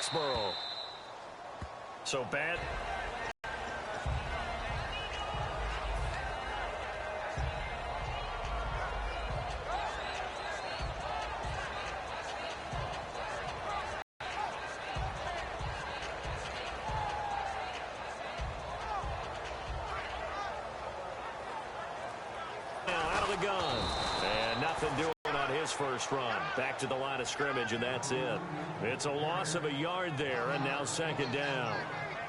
Foxborough. So bad. Gun. And nothing doing on his first run. Back to the line of scrimmage, and that's it. It's a loss of a yard there, and now second down.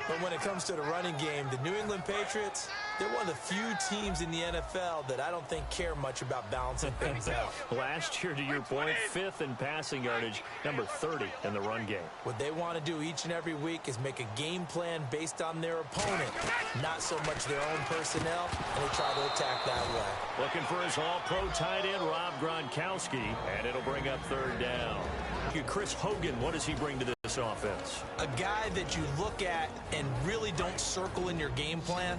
But when it comes to the running game, the New England Patriots, they're one of the few teams in the NFL that I don't think care much about balancing things out. Last year, to your point, 5th in passing yardage, number 30 in the run game. What they want to do each and every week is make a game plan based on their opponent, not so much their own personnel, and they try to attack that way. Looking for his all-pro tight end, Rob Gronkowski, and it'll bring up third down. Chris Hogan, what does he bring to this offense? A guy that you look at and really don't circle in your game plan.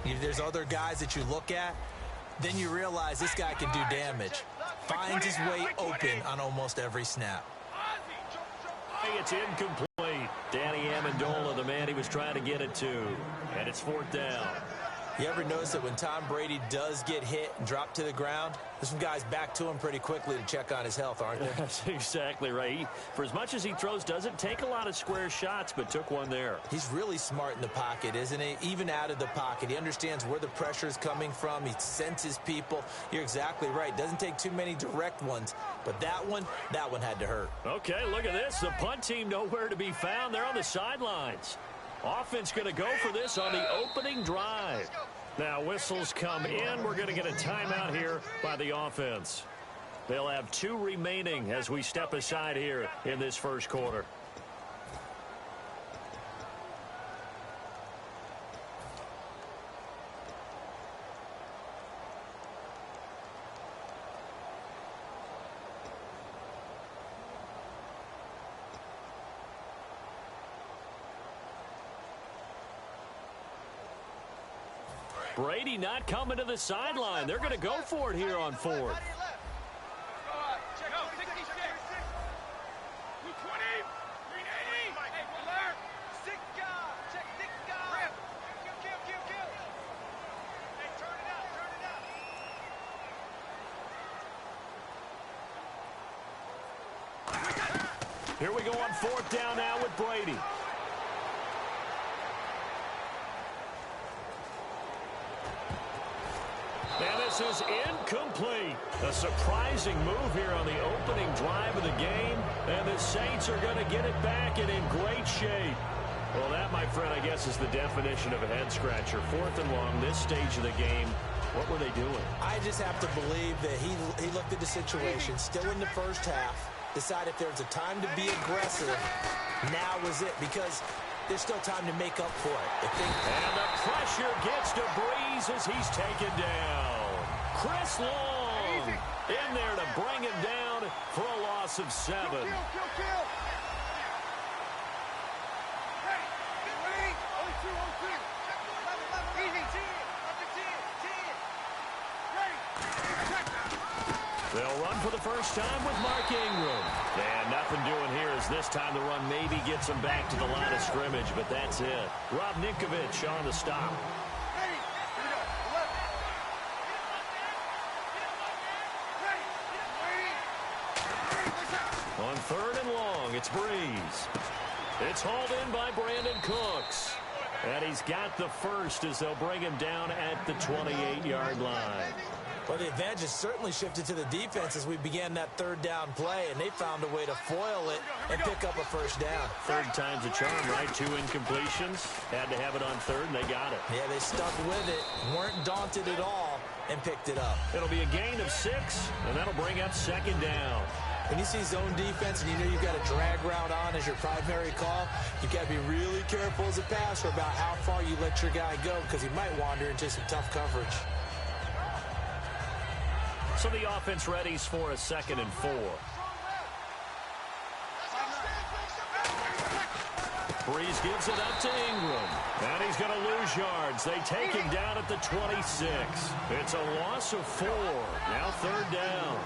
If there's other guys that you look at, then you realize this guy can do damage. Finds his way open on almost every snap. Hey, it's incomplete. Danny Amendola, the man he was trying to get it to. And it's fourth down. You ever notice that when Tom Brady does get hit and drop to the ground, there's some guys back to him pretty quickly to check on his health, aren't there? That's exactly right. For as much as he throws, doesn't take a lot of square shots, but took one there. He's really smart in the pocket, isn't he? Even out of the pocket. He understands where the pressure is coming from. He senses people. You're exactly right. Doesn't take too many direct ones. But that one had to hurt. Okay, look at this. The punt team nowhere to be found. They're on the sidelines. Offense going to go for this on the opening drive. Now whistles come in. We're going to get a timeout here by the offense. They'll have 2 remaining as we step aside here in this first quarter. Brady not coming to the sideline. They're going to go for it here on fourth. Here we go on fourth down now with Brady. And this is incomplete. A surprising move here on the opening drive of the game. And the Saints are going to get it back and in great shape. Well, that, my friend, I guess is the definition of a head-scratcher. 4th and long, this stage of the game. What were they doing? I just have to believe that he looked at the situation, still in the first half, decided if there was a time to be aggressive, now was it, because there's still time to make up for it. And the pressure gets to Breeze as he's taken down. Chris Long in there to bring him down for a loss of 7. They'll run for the first time with Mark Ingram. And nothing doing here as this time the run maybe gets them back to the line of scrimmage, but that's it. Rob Ninkovich on the stop. On 3rd and long, it's Breeze. It's hauled in by Brandon Cooks. And he's got the first as they'll bring him down at the 28-yard line. Well, the advantage has certainly shifted to the defense as we began that 3rd down play, and they found a way to foil it and pick up a first down. 3rd time's a charm, right? 2 incompletions. Had to have it on 3rd, and they got it. Yeah, they stuck with it, weren't daunted at all, and picked it up. It'll be a gain of 6, and that'll bring up 2nd down. When you see zone defense and you know you've got a drag route on as your primary call, you've got to be really careful as a passer about how far you let your guy go because he might wander into some tough coverage. So the offense readies for a 2nd and 4. Breeze gives it up to Ingram. And he's going to lose yards. They take him down at the 26. It's a loss of 4. Now 3rd down.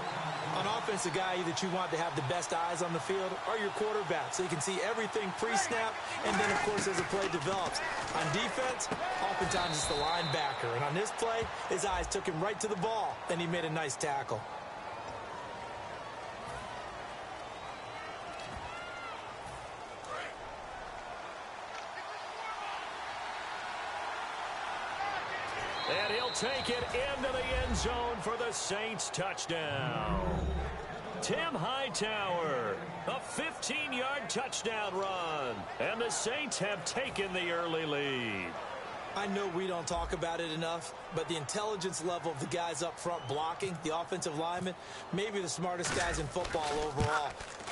On offense, the guy that you want to have the best eyes on the field are your quarterback, so you can see everything pre-snap, and then, of course, as the play develops. On defense, oftentimes it's the linebacker. And on this play, his eyes took him right to the ball, and he made a nice tackle. And he'll take it into the end zone for the Saints touchdown. Tim Hightower, a 15-yard touchdown run. And the Saints have taken the early lead. I know we don't talk about it enough, but the intelligence level of the guys up front blocking, the offensive linemen, maybe the smartest guys in football overall.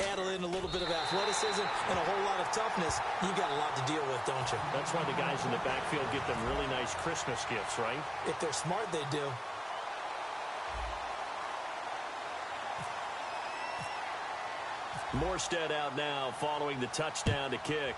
Add in a little bit of athleticism and a whole lot of toughness, you got a lot to deal with, don't you? That's why the guys in the backfield get them really nice Christmas gifts, right? If they're smart, they do. Morstead out now following the touchdown to kick.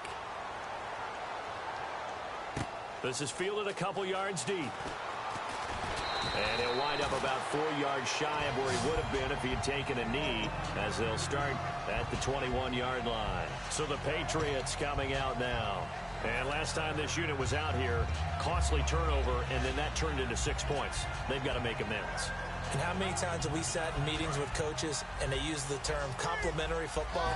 This is fielded a couple yards deep. And he'll wind up about 4 yards shy of where he would have been if he had taken a knee, as they'll start at the 21-yard line. So the Patriots coming out now. And last time this unit was out here, costly turnover, and then that turned into 6 points. They've got to make amends. And how many times have we sat in meetings with coaches and they use the term complementary football?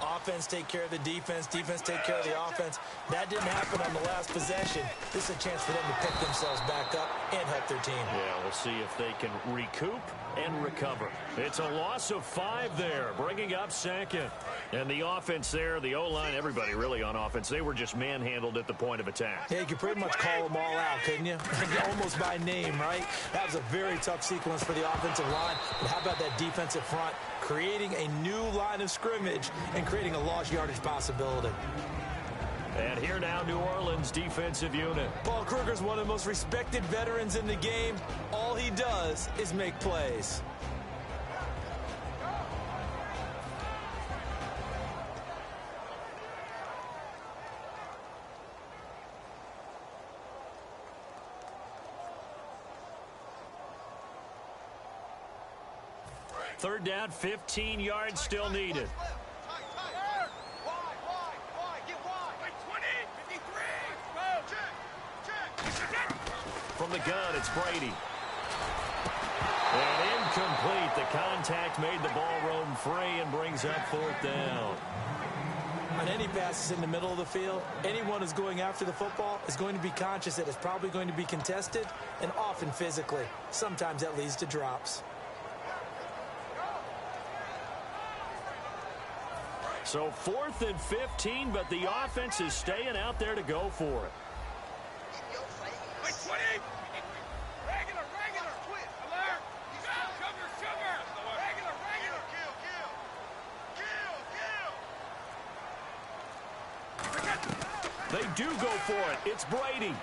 Offense take care of the defense, defense take care of the offense. That didn't happen on the last possession. This is a chance for them to pick themselves back up and help their team. Yeah, we'll see if they can recoup and recover. It's a loss of 5 there, bringing up 2nd. And the offense there, the O-line, everybody really on offense, they were just manhandled at the point of attack. Yeah, you could pretty much call them all out, couldn't you? Almost by name, right? That was a very tough sequence for the offensive line. But how about that defensive front creating a new line of scrimmage and creating a lost yardage possibility? And here now, New Orleans defensive unit. Paul Kruger's one of the most respected veterans in the game. All he does is make plays. Third down, 15 yards still needed. From the gun, it's Brady. And incomplete. The contact made the ball roam free and brings up 4th down. On any passes in the middle of the field, anyone who's going after the football is going to be conscious that it's probably going to be contested and often physically. Sometimes that leads to drops. So 4th and 15, but the offense is staying out there to go for it. They do go for it. It's Brady.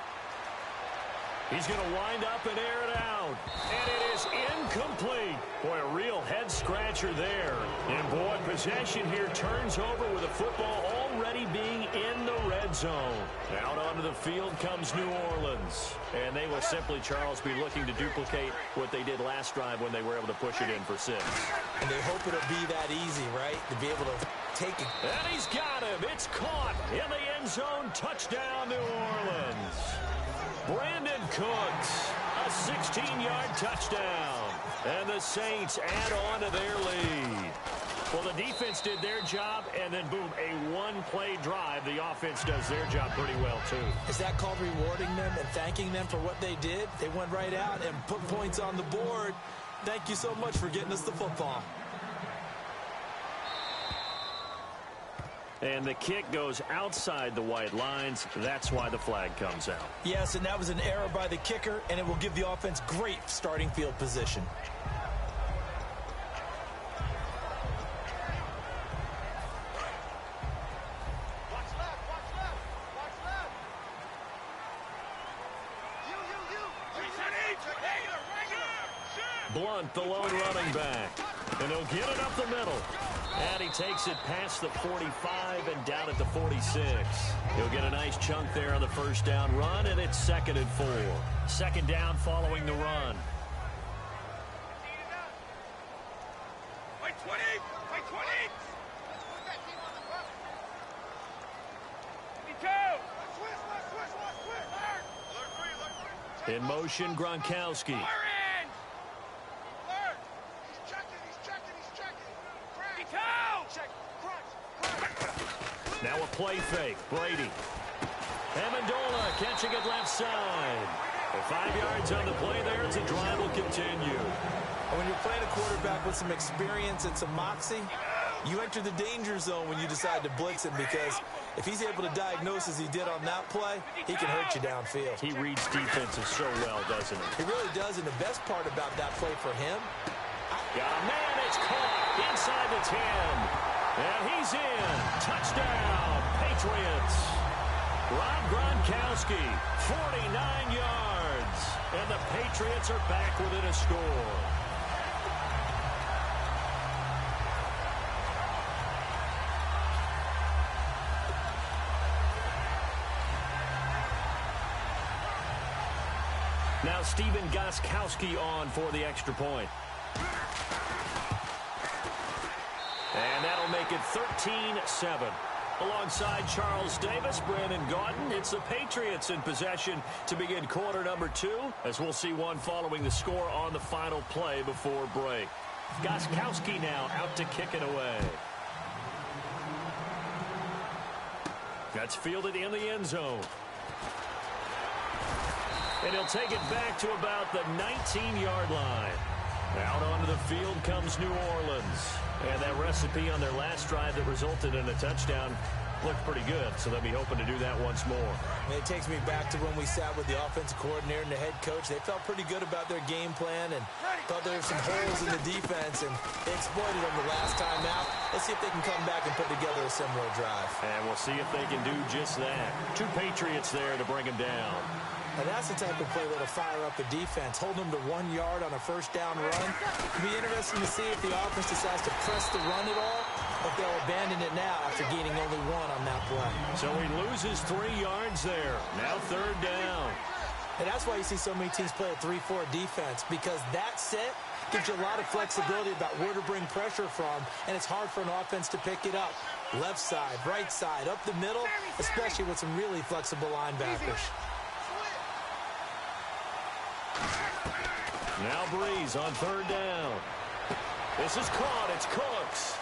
He's going to wind up and air it out. And it is incomplete. Boy, a real head-scratcher there. And, boy, possession here turns over with the football already being in the red zone. Out onto the field comes New Orleans. And they will simply, Charles, be looking to duplicate what they did last drive when they were able to push it in for 6. And they hope it'll be that easy, right? To be able to take it. And he's got him. It's caught in the end zone. Touchdown, New Orleans. Brandon Cooks, a 16-yard touchdown. And the Saints add on to their lead. Well, the defense did their job, and then, boom, a one-play drive. The offense does their job pretty well, too. Is that called rewarding them and thanking them for what they did? They went right out and put points on the board. Thank you so much for getting us the football. And the kick goes outside the white lines. That's why the flag comes out. Yes, and that was an error by the kicker, and it will give the offense great starting field position. Blunt, the lone running back. And he'll get it up the middle. And he takes it past the 45 and down at the 46. He'll get a nice chunk there on the first down run, and it's 2nd and 4. Second down following the run. In motion, Gronkowski. Now a play fake. Brady. Amendola catching it left side. 5 yards on the play there as the drive will continue. When you're playing a quarterback with some experience and some moxie, you enter the danger zone when you decide to blitz him, because if he's able to diagnose as he did on that play, he can hurt you downfield. He reads defenses so well, doesn't he? He really does, and the best part about that play for him... Got a man, it's caught inside the 10. And he's in. Touchdown, Patriots. Rob Gronkowski, 49 yards. And the Patriots are back within a score. Now Stephen Gostkowski on for the extra point. And that'll make it 13-7. Alongside Charles Davis, Brandon Gaudin, it's the Patriots in possession to begin quarter number 2, as we'll see one following the score on the final play before break. Gostkowski now out to kick it away. That's fielded in the end zone. And he'll take it back to about the 19-yard line. Out onto the field comes New Orleans. And that recipe on their last drive that resulted in a touchdown looked pretty good, so they'll be hoping to do that once more. And it takes me back to when we sat with the offensive coordinator and the head coach. They felt pretty good about their game plan and thought there were some holes in the defense, and they exploited them the last time out. Let's see if they can come back and put together a similar drive. And we'll see if they can do just that. 2 Patriots there to bring them down. And that's the type of play that'll fire up the defense, holding them to 1 yard on a first down run. It'll be interesting to see if the offense decides to press the run at all, or if they'll abandon it now after gaining only 1 on that play. So he loses 3 yards there. Now 3rd down. And that's why you see so many teams play a 3-4 defense, because that set gives you a lot of flexibility about where to bring pressure from, and it's hard for an offense to pick it up. Left side, right side, up the middle, especially with some really flexible linebackers. Now Breeze on 3rd down. This is caught. It's Cooks.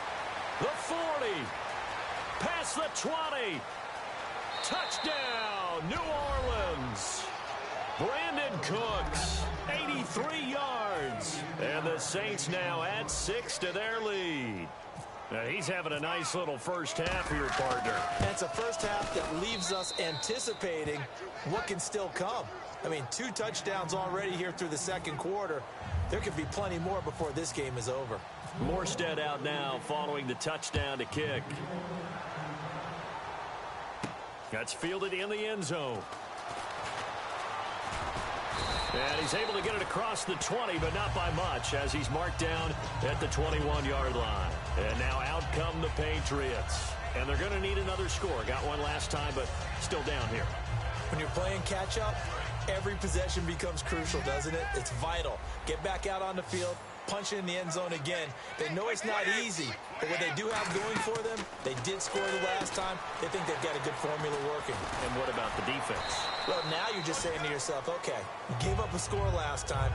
The 40. Past the 20. Touchdown, New Orleans. Brandon Cooks, 83 yards. And the Saints now add 6 to their lead. Now he's having a nice little first half here, partner. And it's a first half that leaves us anticipating what can still come. I mean, 2 touchdowns already here through the second quarter. There could be plenty more before this game is over. Morstead out now following the touchdown to kick. That's fielded in the end zone. And he's able to get it across the 20, but not by much, as he's marked down at the 21-yard line. And now out come the Patriots. And they're going to need another score. Got one last time, but still down here. When you're playing catch-up, every possession becomes crucial, doesn't it? It's vital. Get back out on the field, punch it in the end zone again. They know it's not easy, but what they do have going for them, they did score the last time. They think they've got a good formula working. And what about the defense? Well, now you're just saying to yourself, okay, we gave up a score last time.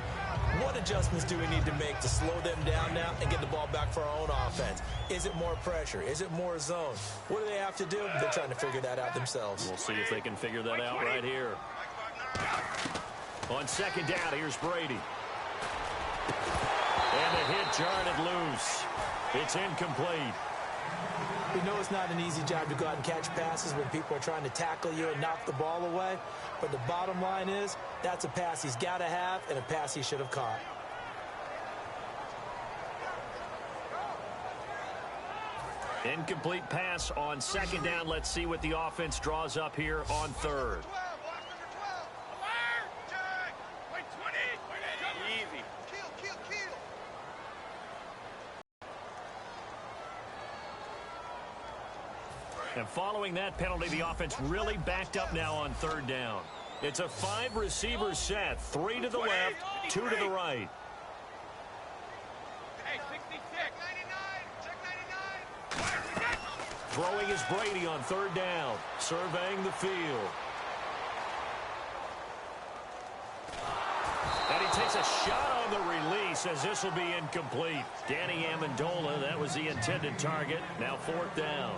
What adjustments do we need to make to slow them down now and get the ball back for our own offense? Is it more pressure? Is it more zone? What do they have to do? They're trying to figure that out themselves. We'll see if they can figure that out right here. On 2nd down, here's Brady. And the hit jarred it loose. It's incomplete. We know it's not an easy job to go out and catch passes when people are trying to tackle you and knock the ball away. But the bottom line is, that's a pass he's got to have and a pass he should have caught. Incomplete pass on 2nd down. Let's see what the offense draws up here on 3rd. And following that penalty, the offense really backed up now on third down. It's a 5-receiver set, 3 to the left, 2 to the right. Hey, 66. Check 99. Throwing is Brady on third down, surveying the field. And he takes a shot on the release as this will be incomplete. Danny Amendola, that was the intended target. Now fourth down.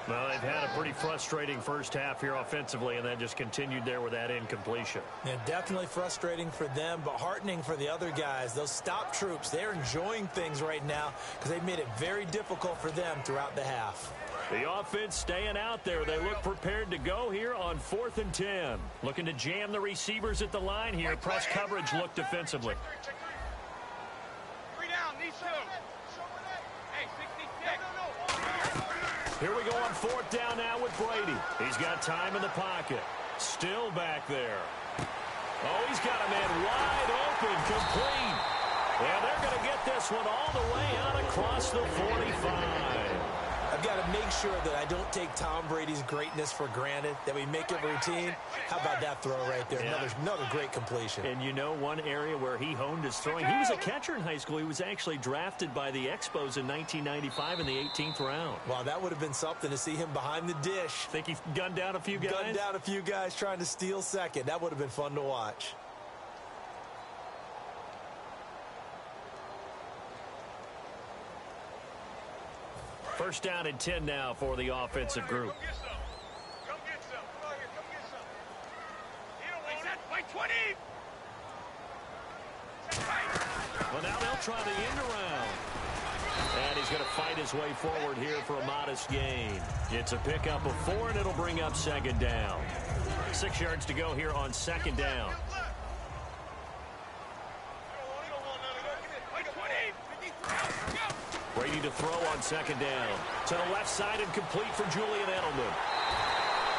Well, they've had a pretty frustrating first half here offensively, and then just continued there with that incompletion. Yeah, definitely frustrating for them, but heartening for the other guys. Those stop troops, they're enjoying things right now because they made it very difficult for them throughout the half. The offense staying out there. They look prepared to go here on 4th and 10. Looking to jam the receivers at the line here. Press coverage look defensively. 3 down, these 2. Hey, 66. Here we go on 4th down now with Brady. He's got time in the pocket. Still back there. Oh, he's got a man wide open, complete. And they're going to get this one all the way out across the 45. I've got to make sure that I don't take Tom Brady's greatness for granted, that we make it routine. How about that throw right there? Yeah. Another great completion. And you know one area where he honed his throwing? He was a catcher in high school. He was actually drafted by the Expos in 1995 in the 18th round. Wow, that would have been something to see him behind the dish. Think he gunned down a few guys? Gunned down a few guys trying to steal second. That would have been fun to watch. First down and 10 now for the offensive group. Come get some. Come on here, come get some. You don't want that. Fight 20. Well, now they'll try the end around. And he's going to fight his way forward here for a modest gain. It's a pickup of 4, and it'll bring up second down. 6 yards to go here on second down. Brady to throw on second down. To the left side and complete for Julian Edelman.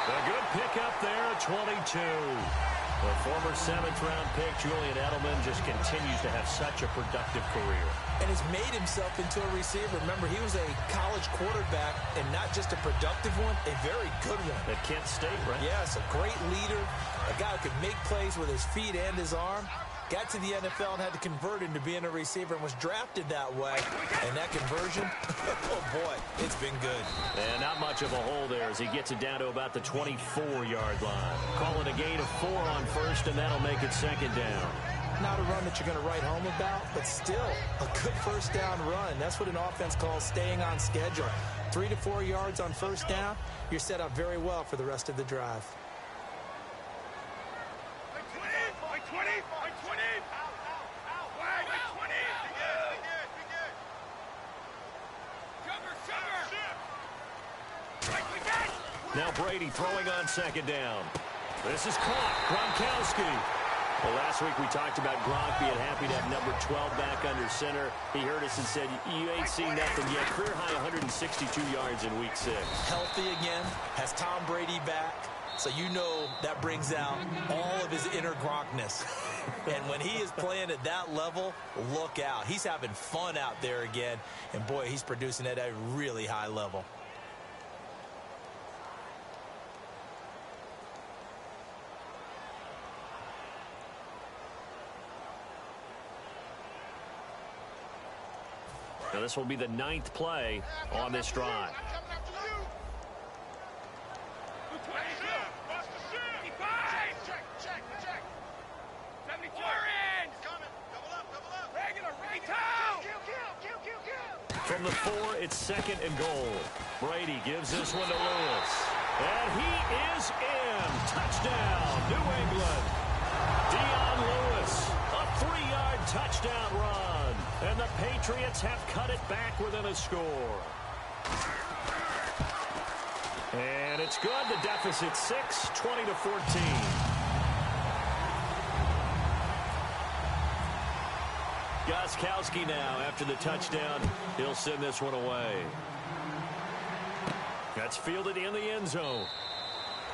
A good pickup there at 22. The former 7th-round pick, Julian Edelman, just continues to have such a productive career. And has made himself into a receiver. Remember, he was a college quarterback, and not just a productive one, a very good one. At Kent State, right? Yes, a great leader, a guy who could make plays with his feet and his arm. Got to the NFL and had to convert into being a receiver and was drafted that way. And that conversion, oh boy, it's been good. And not much of a hole there as he gets it down to about the 24-yard line. Call it a gain of 4 on first, and that'll make it second down. Not a run that you're going to write home about, but still a good first down run. That's what an offense calls staying on schedule. 3 to 4 yards on first down, you're set up very well for the rest of the drive. 20. Now Brady throwing on second down. This is caught. Gronkowski. Well, last week we talked about Gronk being happy to have number 12 back under center. He heard us and said, you ain't seen nothing yet. Career high 162 yards in week 6. Healthy again. Has Tom Brady back. So you know that brings out all of his inner Gronkness. And when he is playing at that level, look out. He's having fun out there again. And, boy, he's producing at a really high level. Now this will be the 9th play on this drive. From the 4, it's second and goal. Brady gives this one to Lewis. And he is in. Touchdown, New England. Dion Lewis, a 3-yard touchdown run. And the Patriots have cut it back within a score. And it's good. The deficit 6, 20-14. Gostkowski now after the touchdown. He'll send this one away. That's fielded in the end zone.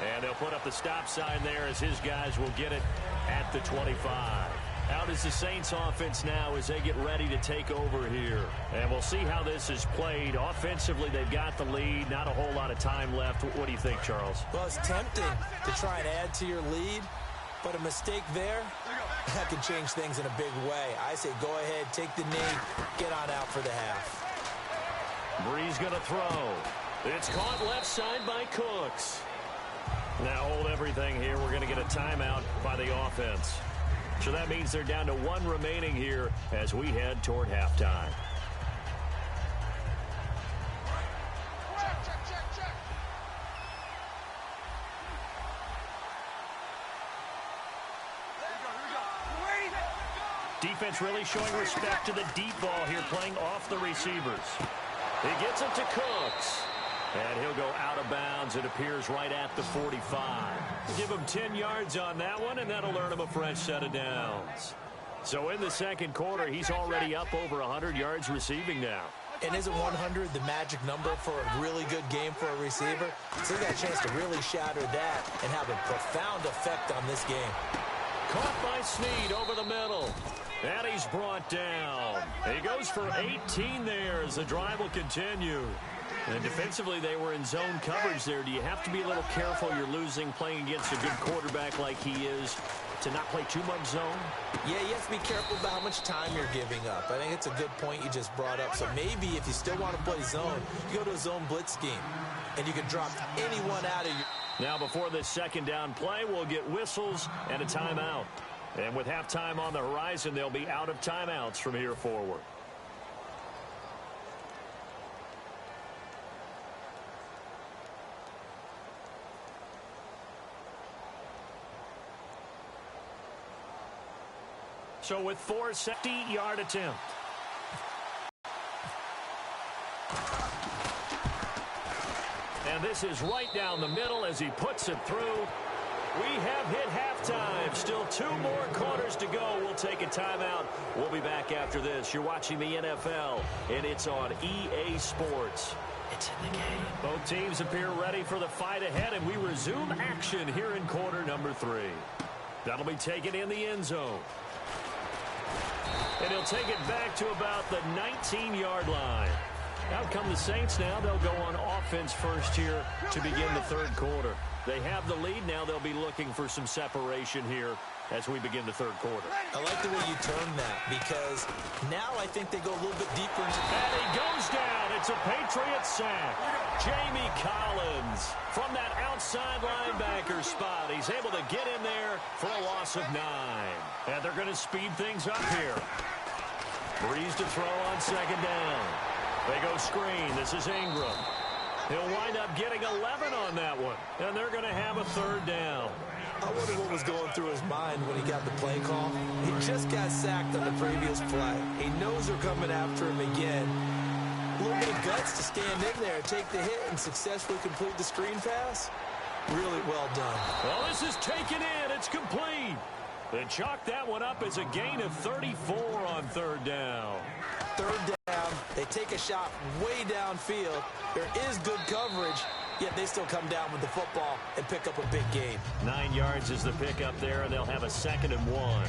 And they'll put up the stop sign there as his guys will get it at the 25. Out is the Saints offense now as they get ready to take over here. And we'll see how this is played. Offensively, they've got the lead. Not a whole lot of time left. What do you think, Charles? Well, it's tempting to try and add to your lead, but a mistake there, that can change things in a big way. I say go ahead, take the knee, get on out for the half. Breeze going to throw. It's caught left side by Cooks. Now hold everything here. We're going to get a timeout by the offense. So that means they're down to one remaining here as we head toward halftime. Defense really showing respect to the deep ball here, playing off the receivers. He gets it to Cooks. And he'll go out of bounds, it appears, right at the 45. Give him 10 yards on that one, and that'll earn him a fresh set of downs. So in the second quarter, he's already up over 100 yards receiving now. And isn't 100 the magic number for a really good game for a receiver? So he got a chance to really shatter that and have a profound effect on this game. Caught by Snead over the middle. And he's brought down. He goes for 18 there as the drive will continue. And defensively, they were in zone coverage there. Do you have to be a little careful? You're losing playing against a good quarterback like he is to not play too much zone? Yeah, you have to be careful about how much time you're giving up. I think it's a good point you just brought up. So maybe if you still want to play zone, you go to a zone blitz scheme, and you can drop anyone out of your... Now, before this second down play, we'll get whistles and a timeout. And with halftime on the horizon, they'll be out of timeouts from here forward. So with 470-yard attempt. And this is right down the middle as he puts it through. We have hit halftime. Still 2 more quarters to go. We'll take a timeout. We'll be back after this. You're watching the NFL, and it's on EA Sports. It's in the game. Both teams appear ready for the fight ahead, and we resume action here in quarter number 3. That'll be taken in the end zone. And he'll take it back to about the 19-yard line. Out come the Saints now. They'll go on offense first here to begin the third quarter. They have the lead now. They'll be looking for some separation here as we begin the third quarter. I like the way you term that because now I think they go a little bit deeper into... And he goes down. It's a Patriot sack. Jamie Collins from that outside linebacker spot. He's able to get in there for a loss of 9. And they're going to speed things up here. Breeze to throw on second down. They go screen. This is Ingram. He'll wind up getting 11 on that one. And they're going to have a third down. I wonder what was going through his mind when he got the play call. He just got sacked on the previous play. He knows they're coming after him again. A little bit of guts to stand in there, take the hit, and successfully complete the screen pass. Really well done. Well, this is taken in. It's complete. They chalk that one up as a gain of 34 on third down. Third down, they take a shot way downfield. There is good coverage, yet they still come down with the football and pick up a big gain. 9 yards is the pickup there, and they'll have a 2nd and 1.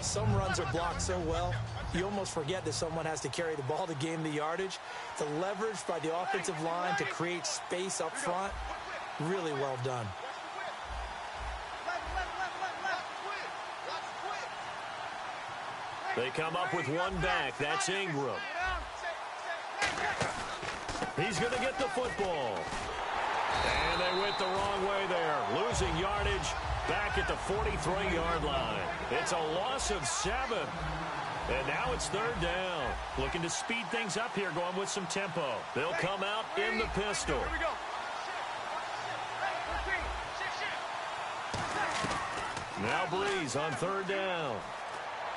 Some runs are blocked so well, you almost forget that someone has to carry the ball to gain the yardage. The leverage by the offensive line to create space up front, really well done. They come up with one back. That's Ingram. He's going to get the football. And they went the wrong way there. Losing yardage back at the 43-yard line. It's a loss of 7. And now it's third down. Looking to speed things up here, going with some tempo. They'll come out in the pistol. Now Breeze on third down.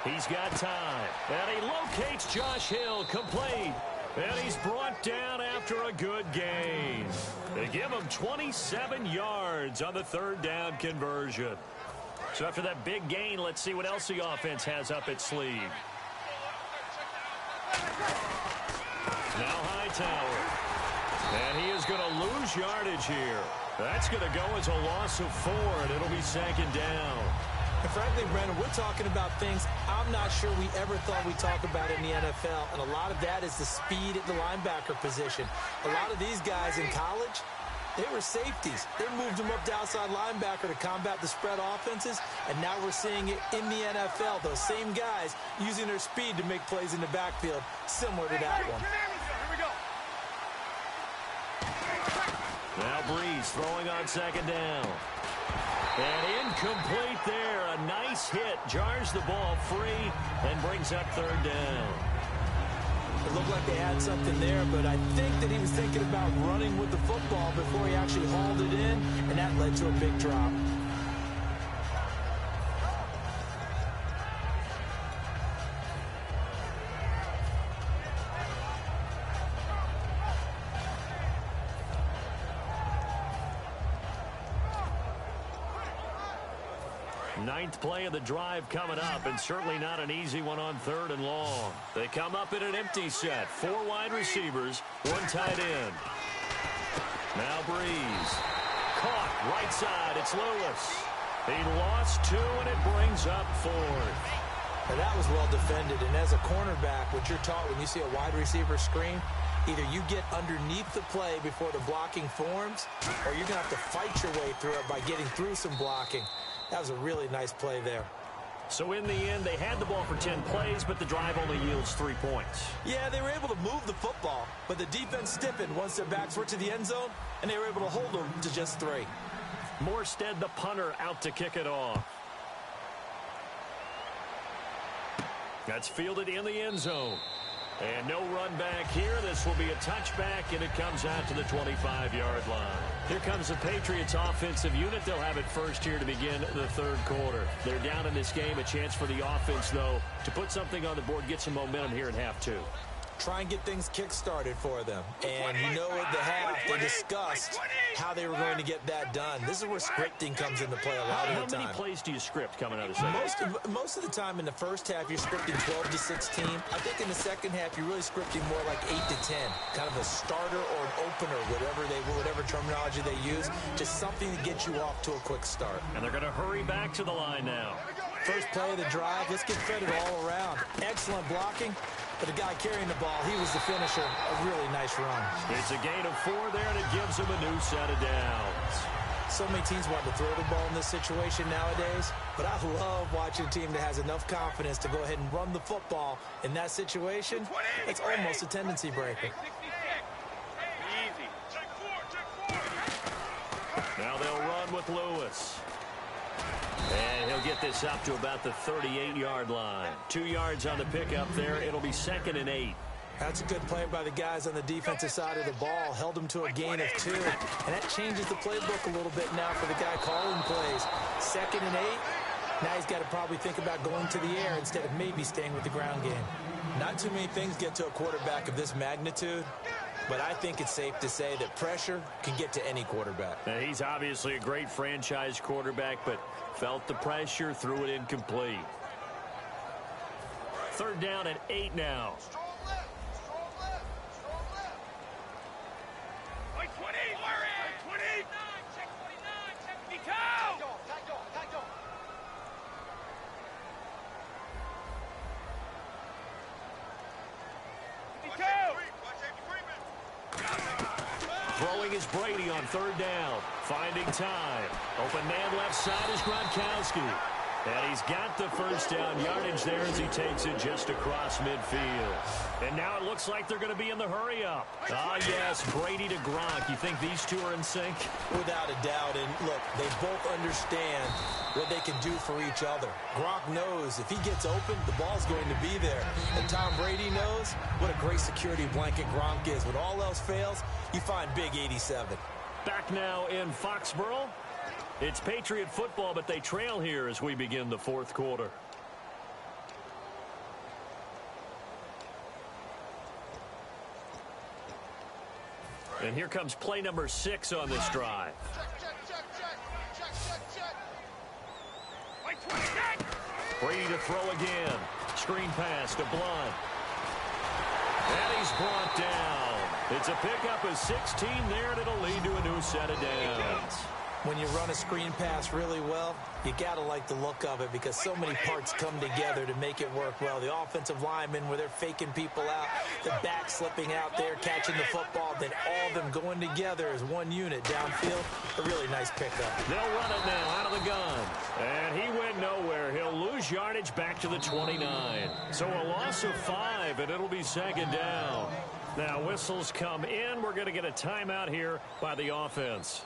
He's got time. And he locates Josh Hill, complete. And he's brought down after a good gain. They give him 27 yards on the third down conversion. So after that big gain, let's see what else the offense has up its sleeve. Now Hightower. And he is going to lose yardage here. That's going to go as a loss of 4, and it'll be second down. And frankly, Brandon, we're talking about things I'm not sure we ever thought we'd talk about in the NFL. And a lot of that is the speed at the linebacker position. A lot of these guys in college, they were safeties. They moved them up to outside linebacker to combat the spread offenses. And now we're seeing it in the NFL. Those same guys using their speed to make plays in the backfield, similar to that one. Now Breeze throwing on second down. And incomplete there. A nice hit. Jars the ball free and brings up third down. It looked like they had something there, but I think that he was thinking about running with the football before he actually hauled it in, and that led to a big drop. Ninth play of the drive coming up, and certainly not an easy one on third and long. They come up in an empty set. 4 wide receivers, 1 tight end. Now Breeze. Caught right side. It's Lewis. He lost 2, and it brings up 4th. Now that was well defended, and as a cornerback, what you're taught when you see a wide receiver screen, either you get underneath the play before the blocking forms, or you're going to have to fight your way through it by getting through some blocking. That was a really nice play there. So in the end, they had the ball for 10 plays, but the drive only yields 3 points. Yeah, they were able to move the football, but the defense stiffened once their backs were to the end zone, and they were able to hold them to just 3. Morstead, the punter, out to kick it off. That's fielded in the end zone. And no run back here. This will be a touchback, and it comes out to the 25-yard line. Here comes the Patriots offensive unit. They'll have it first here to begin the third quarter. They're down in this game. A chance for the offense, though, to put something on the board, get some momentum here in half 2. Try and get things kick-started for them. And you know at the half, they discussed how they were going to get that done. This is where scripting comes into play a lot of the time. How many plays do you script coming out of the second? Most of the time in the first half, you're scripting 12 to 16. I think in the second half, you're really scripting more like 8 to 10. Kind of a starter or an opener, whatever terminology they use. Just something to get you off to a quick start. And they're going to hurry back to the line now. First play of the drive, let's get credit all around. Excellent blocking. But the guy carrying the ball, he was the finisher. A really nice run. It's a gain of 4 there, and it gives him a new set of downs. So many teams want to throw the ball in this situation nowadays, but I love watching a team that has enough confidence to go ahead and run the football in that situation. It's almost a tendency breaker. Now they'll run with Lewis. And he'll get this up to about the 38-yard line. 2 yards on the pickup there. It'll be 2nd and 8. That's a good play by the guys on the defensive side of the ball. Held them to a gain of 2. And that changes the playbook a little bit now for the guy calling plays. 2nd and 8. Now he's got to probably think about going to the air instead of maybe staying with the ground game. Not too many things get to a quarterback of this magnitude, but I think it's safe to say that pressure can get to any quarterback. Now, he's obviously a great franchise quarterback, but felt the pressure, threw it incomplete. 3rd down and 8 now. Throwing is Brady on 3rd down. Finding time. Open man left side is Gronkowski. And he's got the first down yardage there as he takes it just across midfield. And now it looks like they're going to be in the hurry-up. Ah, yes, Brady to Gronk. You think these two are in sync? Without a doubt. And, look, they both understand what they can do for each other. Gronk knows if he gets open, the ball's going to be there. And Tom Brady knows what a great security blanket Gronk is. When all else fails, you find Big 87. Back now in Foxborough. It's Patriot football, but they trail here as we begin the 4th quarter. And here comes play number 6 on this drive. Brady to throw again. Screen pass to Blunt. And he's brought down. It's a pickup of 16 there, and it'll lead to a new set of downs. when you run a screen pass really well, you got to like the look of it because so many parts come together to make it work well. The offensive linemen, where they're faking people out, the back slipping out there, catching the football, then all of them going together as one unit downfield. A really nice pickup. They'll run it now out of the gun. And he went nowhere. He'll lose yardage back to the 29. So a loss of 5, and it'll be second down. Now whistles come in. We're going to get a timeout here by the offense.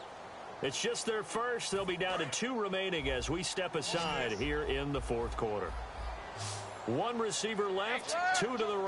It's just their first. They'll be down to 2 remaining as we step aside here in the fourth quarter. 1 receiver left, 2 to the right.